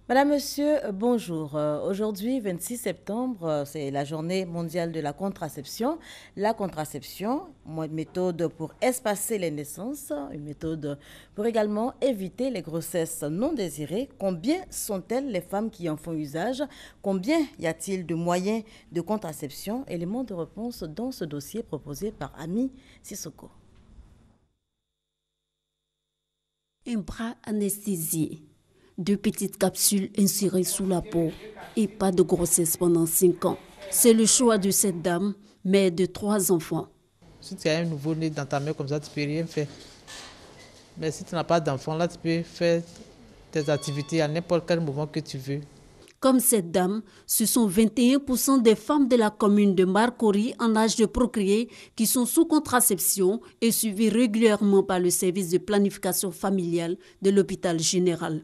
Madame, Monsieur, bonjour. Aujourd'hui, 26 septembre, c'est la journée mondiale de la contraception. La contraception, une méthode pour espacer les naissances, une méthode pour également éviter les grossesses non désirées. Combien sont-elles les femmes qui en font usage? Combien y a-t-il de moyens de contraception? Éléments de réponse dans ce dossier proposé par Ami Sissoko. Un bras anesthésié, 2 petites capsules insérées sous la peau et pas de grossesse pendant 5 ans. C'est le choix de cette dame, mère de 3 enfants. Si tu as un nouveau-né dans ta main comme ça, tu ne peux rien faire. Mais si tu n'as pas d'enfant, là, tu peux faire tes activités à n'importe quel moment que tu veux. Comme cette dame, ce sont 21% des femmes de la commune de Marcory en âge de procréer qui sont sous contraception et suivies régulièrement par le service de planification familiale de l'hôpital général.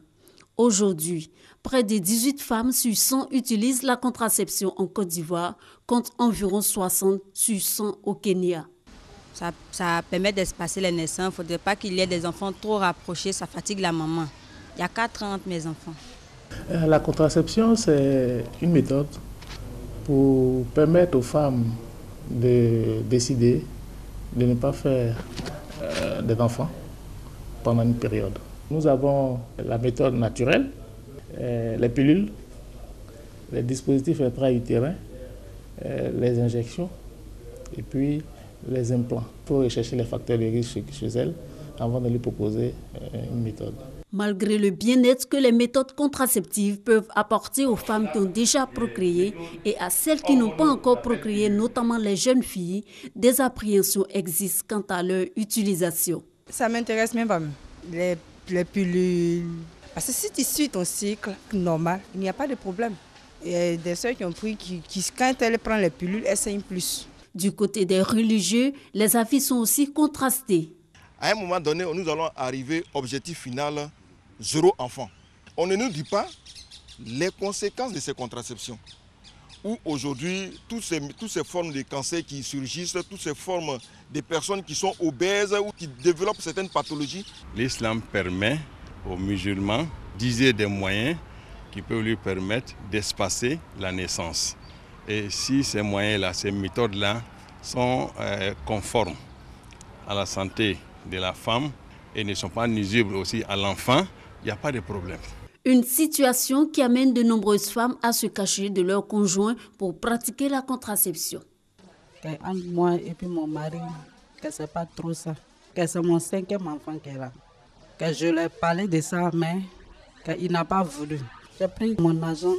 Aujourd'hui, près de 18 femmes sur 100 utilisent la contraception en Côte d'Ivoire, contre environ 60 sur 100 au Kenya. Ça permet d'espacer les naissances. Il ne faudrait pas qu'il y ait des enfants trop rapprochés, ça fatigue la maman. Il y a 4 ans entre mes enfants. La contraception, c'est une méthode pour permettre aux femmes de décider de ne pas faire des enfants pendant une période. Nous avons la méthode naturelle, les pilules, les dispositifs intra-utérins, les injections et puis les implants. Il faut rechercher les facteurs de risque chez elles avant de lui proposer une méthode. Malgré le bien-être que les méthodes contraceptives peuvent apporter aux femmes qui ont déjà procréé et à celles qui n'ont pas encore procréé, notamment les jeunes filles, des appréhensions existent quant à leur utilisation. Ça m'intéresse même pas, les pilules. Parce que si tu suis ton cycle normal, il n'y a pas de problème. Il y a des soeurs qui ont pris, quand elles prennent les pilules, elles saignent plus. Du côté des religieux, les avis sont aussi contrastés. À un moment donné, nous allons arriver au objectif final, 0 enfant. On ne nous dit pas les conséquences de ces contraceptions. Où aujourd'hui, toutes ces formes de cancer qui surgissent, toutes ces formes de personnes qui sont obèses ou qui développent certaines pathologies. L'islam permet aux musulmans d'user des moyens qui peuvent lui permettre d'espacer la naissance. Et si ces moyens-là, ces méthodes-là sont conformes à la santé de la femme et ne sont pas nuisibles aussi à l'enfant, il n'y a pas de problème. Une situation qui amène de nombreuses femmes à se cacher de leur conjoint pour pratiquer la contraception. Entre moi et puis mon mari, que c'est pas trop ça. Que c'est mon 5e enfant qui est là. Que je lui ai parlé de ça, mais qu'il n'a pas voulu. J'ai pris mon argent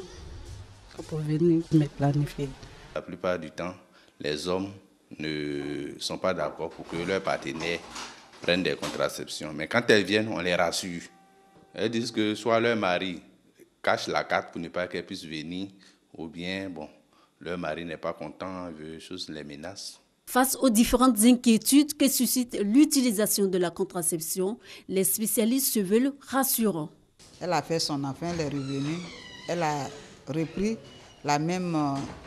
pour venir me planifier. La plupart du temps, les hommes ne sont pas d'accord pour que leurs partenaires prennent des contraceptions. Mais quand elles viennent, on les rassure. Elles disent que soit leur mari cache la carte pour ne pas qu'elles puissent venir, ou bien, leur mari n'est pas content, veut juste les menaces. Face aux différentes inquiétudes que suscite l'utilisation de la contraception, les spécialistes se veulent rassurants. Elle a fait son enfant, elle est revenue, elle a repris la même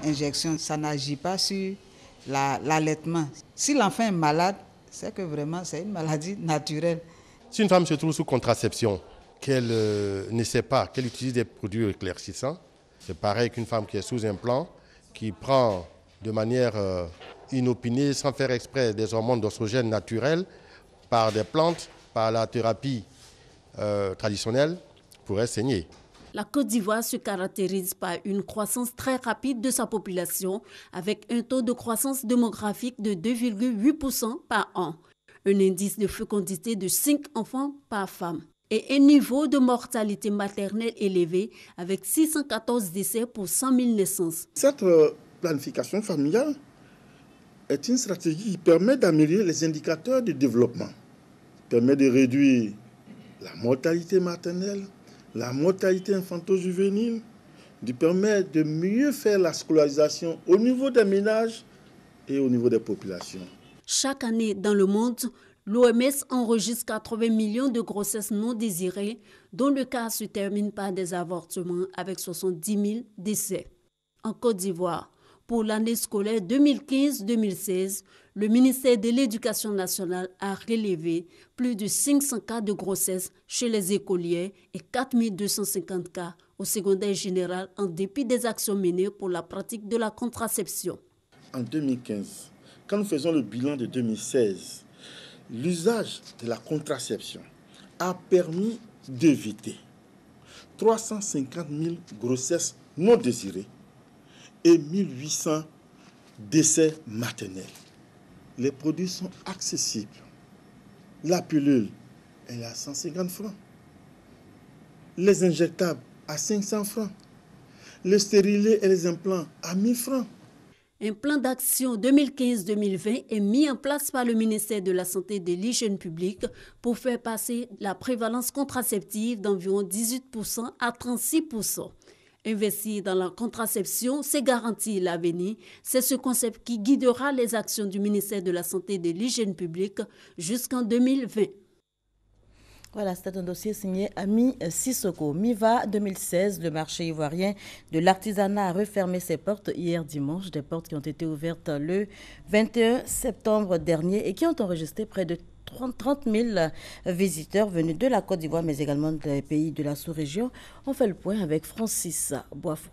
injection. Ça n'agit pas sur l'allaitement. Si l'enfant est malade, c'est que vraiment c'est une maladie naturelle. Si une femme se trouve sous contraception, qu'elle ne sait pas, qu'elle utilise des produits éclaircissants, c'est pareil qu'une femme qui est sous implant, qui prend de manière inopinée, sans faire exprès, des hormones d'oestrogène naturelles par des plantes, par la thérapie traditionnelle, pourrait saigner. La Côte d'Ivoire se caractérise par une croissance très rapide de sa population, avec un taux de croissance démographique de 2,8% par an, un indice de fécondité de 5 enfants par femme et un niveau de mortalité maternelle élevé avec 614 décès pour 100 000 naissances. Cette planification familiale est une stratégie qui permet d'améliorer les indicateurs de développement, permet de réduire la mortalité maternelle, la mortalité infanto-juvénile, de permettre de mieux faire la scolarisation au niveau des ménages et au niveau des populations. Chaque année dans le monde, l'OMS enregistre 80 millions de grossesses non désirées, dont le cas se termine par des avortements avec 70 000 décès. En Côte d'Ivoire, pour l'année scolaire 2015-2016, le ministère de l'Éducation nationale a relevé plus de 500 cas de grossesse chez les écolières et 4 250 cas au secondaire général en dépit des actions menées pour la pratique de la contraception. En 2015, quand nous faisons le bilan de 2016, l'usage de la contraception a permis d'éviter 350 000 grossesses non désirées et 1800 décès maternels. Les produits sont accessibles. La pilule, elle est à 150 francs. Les injectables à 500 francs. Les stérilés et les implants à 1000 francs. Un plan d'action 2015-2020 est mis en place par le ministère de la Santé et de l'Hygiène publique pour faire passer la prévalence contraceptive d'environ 18% à 36%. Investir dans la contraception, c'est garantir l'avenir. C'est ce concept qui guidera les actions du ministère de la Santé et de l'Hygiène publique jusqu'en 2020. Voilà, c'était un dossier signé Ami Sissoko. MIVA 2016, le marché ivoirien de l'artisanat a refermé ses portes hier dimanche. Des portes qui ont été ouvertes le 21 septembre dernier et qui ont enregistré près de 30 000 visiteurs venus de la Côte d'Ivoire, mais également des pays de la sous-région. On fait le point avec Francis Boifou.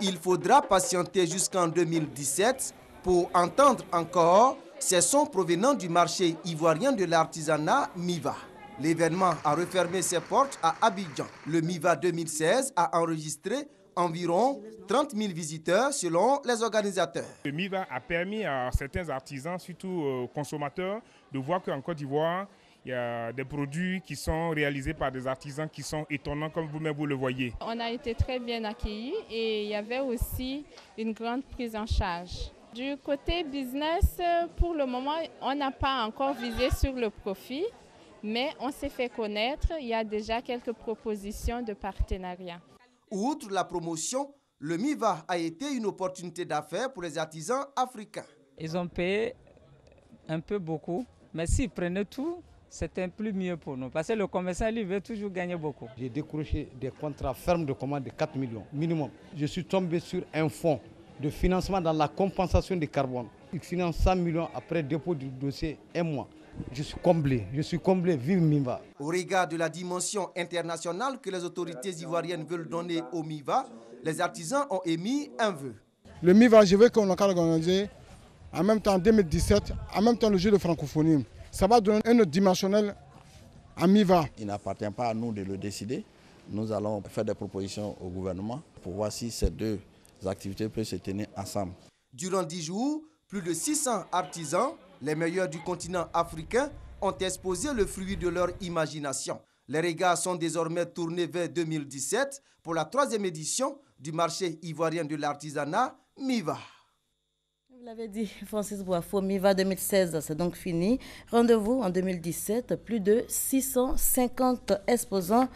Il faudra patienter jusqu'en 2017 pour entendre encore ces sons provenant du marché ivoirien de l'artisanat MIVA. L'événement a refermé ses portes à Abidjan. Le MIVA 2016 a enregistré environ 30 000 visiteurs selon les organisateurs. Le MIVA a permis à certains artisans, surtout aux consommateurs, de voir qu'en Côte d'Ivoire, il y a des produits qui sont réalisés par des artisans qui sont étonnants, comme vous-même vous le voyez. On a été très bien accueillis et il y avait aussi une grande prise en charge. Du côté business, pour le moment, on n'a pas encore visé sur le profit, mais on s'est fait connaître. Il y a déjà quelques propositions de partenariat. Outre la promotion, le MIVA a été une opportunité d'affaires pour les artisans africains. Ils ont payé un peu beaucoup, mais s'ils prenaient tout, c'était plus mieux pour nous. Parce que le commerçant, lui, veut toujours gagner beaucoup. J'ai décroché des contrats fermes de commande de 4 millions minimum. Je suis tombé sur un fonds de financement dans la compensation du carbone. Il finance 100 millions après dépôt du dossier un mois. Je suis comblé, vive MIVA. Au regard de la dimension internationale que les autorités ivoiriennes veulent donner au MIVA, les artisans ont émis un vœu. Le MIVA, je veux qu'on l'a organisé en même temps en 2017, en même temps le jeu de francophonie. Ça va donner un autre dimensionnel à MIVA. Il n'appartient pas à nous de le décider. Nous allons faire des propositions au gouvernement pour voir si ces deux activités peuvent se tenir ensemble. Durant 10 jours, plus de 600 artisans, les meilleurs du continent africain, ont exposé le fruit de leur imagination. Les regards sont désormais tournés vers 2017 pour la 3e édition du marché ivoirien de l'artisanat MIVA. Vous l'avez dit, Francis Boifou, MIVA 2016, c'est donc fini. Rendez-vous en 2017, plus de 650 exposants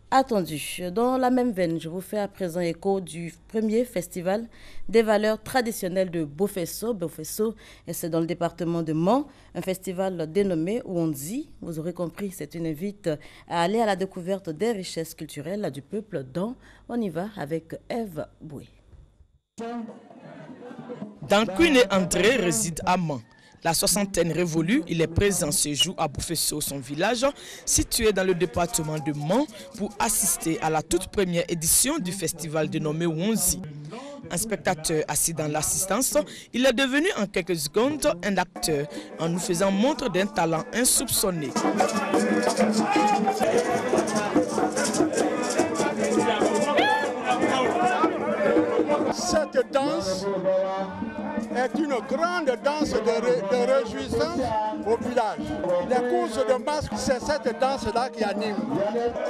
attendus. Dans la même veine, je vous fais à présent écho du premier festival des valeurs traditionnelles de Bofesso. Bofesso, et c'est dans le département de Mans, un festival dénommé Ouonzi. Vous aurez compris, c'est une invite à aller à la découverte des richesses culturelles du peuple dont on y va avec Eve Boué. Dankune André réside à Mans. La soixantaine révolue, il est présent ce jour à Bofesso, son village, situé dans le département de Mans, pour assister à la toute première édition du festival dénommé Ouonzi. Un spectateur assis dans l'assistance, il est devenu en quelques secondes un acteur, en nous faisant montre d'un talent insoupçonné. Cette danse est une grande danse de réjouissance au village. Les courses de masques, c'est cette danse-là qui anime.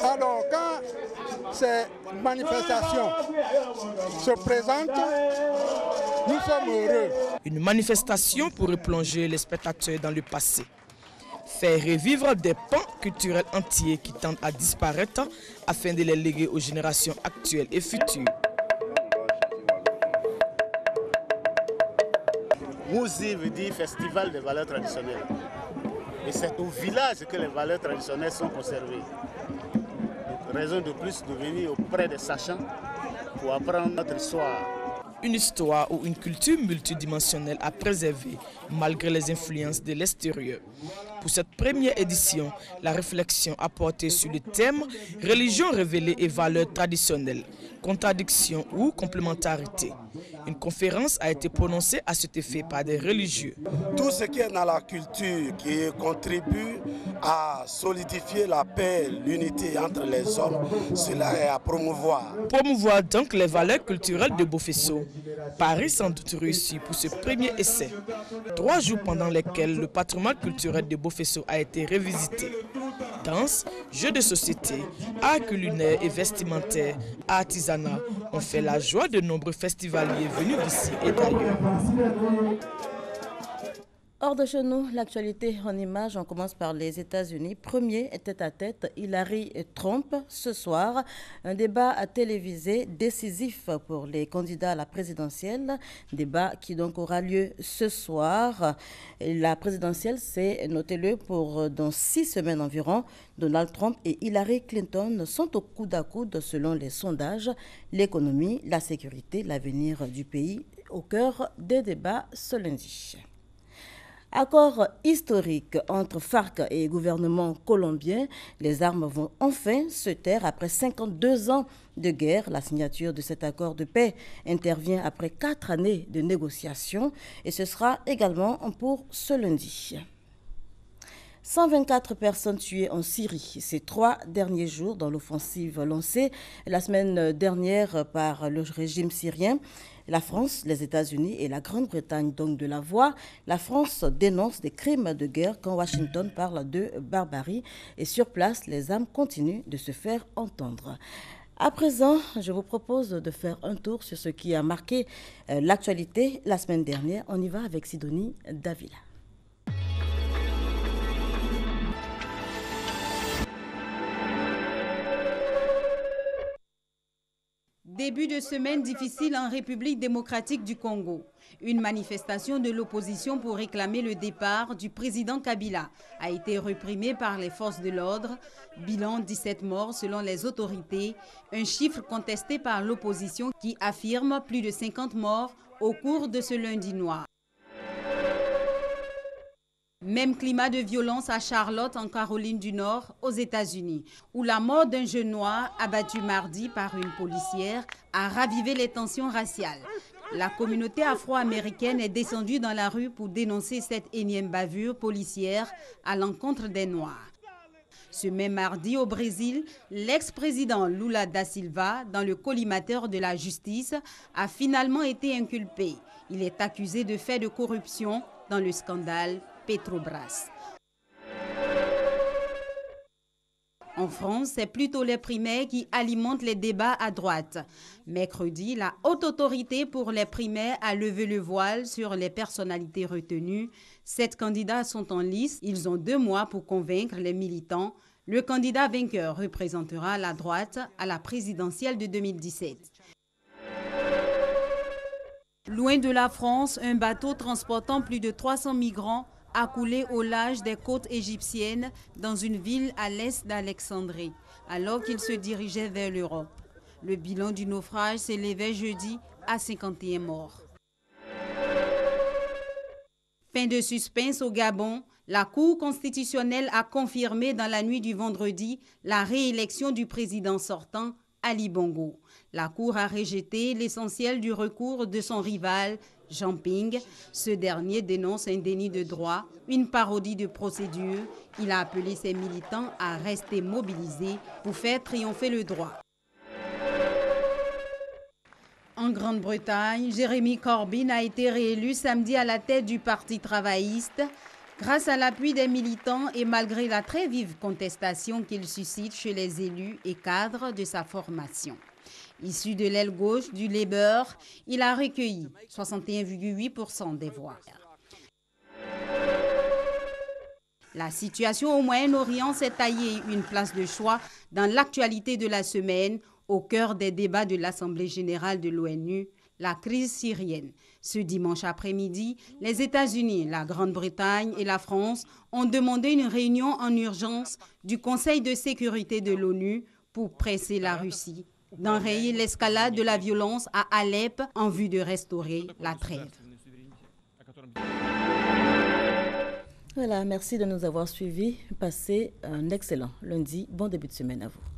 Alors quand ces manifestations se présentent, nous sommes heureux. Une manifestation pour replonger les spectateurs dans le passé. Faire revivre des pans culturels entiers qui tendent à disparaître afin de les léguer aux générations actuelles et futures. Ouonzi veut dire festival des valeurs traditionnelles. Et c'est au village que les valeurs traditionnelles sont conservées. Donc, raison de plus de venir auprès des sachants pour apprendre notre histoire. Une histoire ou une culture multidimensionnelle à préserver malgré les influences de l'extérieur. Pour Pour cette première édition, la réflexion a porté sur le thème « Religion révélée et valeurs traditionnelles, contradiction ou complémentarité ». Une conférence a été prononcée à cet effet par des religieux. Tout ce qui est dans la culture qui contribue à solidifier la paix, l'unité entre les hommes, cela est à promouvoir. Promouvoir donc les valeurs culturelles de Bofesso. Paris sans doute réussi pour ce premier essai. 3 jours pendant lesquels le patrimoine culturel de Bofesso a été révisité. Danse, jeux de société, art culinaire et vestimentaire, artisanat ont fait la joie de nombreux festivaliers venus d'ici et d'ailleurs. Hors de chez nous, l'actualité en images, on commence par les États-Unis. Premier tête-à-tête, Hillary Trump ce soir. Un débat télévisé décisif pour les candidats à la présidentielle. Débat qui donc aura lieu ce soir. La présidentielle, c'est, notez-le, pour dans 6 semaines environ. Donald Trump et Hillary Clinton sont au coude à coude selon les sondages. L'économie, la sécurité, l'avenir du pays au cœur des débats ce lundi. Accord historique entre FARC et gouvernement colombien. Les armes vont enfin se taire après 52 ans de guerre. La signature de cet accord de paix intervient après 4 années de négociations et ce sera également pour ce lundi. 124 personnes tuées en Syrie ces 3 derniers jours dans l'offensive lancée la semaine dernière par le régime syrien. La France, les États-Unis et la Grande-Bretagne donnent de la voix. La France dénonce des crimes de guerre quand Washington parle de barbarie. Et sur place, les armes continuent de se faire entendre. À présent, je vous propose de faire un tour sur ce qui a marqué l'actualité la semaine dernière. On y va avec Sidonie Davila. Début de semaine difficile en République démocratique du Congo. Une manifestation de l'opposition pour réclamer le départ du président Kabila a été réprimée par les forces de l'ordre. Bilan 17 morts selon les autorités, un chiffre contesté par l'opposition qui affirme plus de 50 morts au cours de ce lundi noir. Même climat de violence à Charlotte, en Caroline du Nord, aux États-Unis, où la mort d'un jeune noir abattu mardi par une policière a ravivé les tensions raciales. La communauté afro-américaine est descendue dans la rue pour dénoncer cette énième bavure policière à l'encontre des Noirs. Ce même mardi, au Brésil, l'ex-président Lula da Silva, dans le collimateur de la justice, a finalement été inculpé. Il est accusé de faits de corruption dans le scandale Petrobras. En France, c'est plutôt les primaires qui alimentent les débats à droite. Mercredi, la haute autorité pour les primaires a levé le voile sur les personnalités retenues. 7 candidats sont en lice. Ils ont 2 mois pour convaincre les militants. Le candidat vainqueur représentera la droite à la présidentielle de 2017. Loin de la France, un bateau transportant plus de 300 migrants a coulé au large des côtes égyptiennes dans une ville à l'est d'Alexandrie, alors qu'il se dirigeait vers l'Europe. Le bilan du naufrage s'élevait jeudi à 51 morts. Fin de suspense au Gabon. La Cour constitutionnelle a confirmé dans la nuit du vendredi la réélection du président sortant, Ali Bongo. La Cour a rejeté l'essentiel du recours de son rival, Jean Ping. Ce dernier dénonce un déni de droit, une parodie de procédure. Il a appelé ses militants à rester mobilisés pour faire triompher le droit. En Grande-Bretagne, Jeremy Corbyn a été réélu samedi à la tête du Parti travailliste. Grâce à l'appui des militants et malgré la très vive contestation qu'il suscite chez les élus et cadres de sa formation. Issu de l'aile gauche du Labour, il a recueilli 61,8% des voix. La situation au Moyen-Orient s'est taillée une place de choix dans l'actualité de la semaine, au cœur des débats de l'Assemblée générale de l'ONU, la crise syrienne. Ce dimanche après-midi, les États-Unis, la Grande-Bretagne et la France ont demandé une réunion en urgence du Conseil de sécurité de l'ONU pour presser la Russie d'enrayer l'escalade de la violence à Alep en vue de restaurer la trêve. Voilà, merci de nous avoir suivis. Passez un excellent lundi. Bon début de semaine à vous.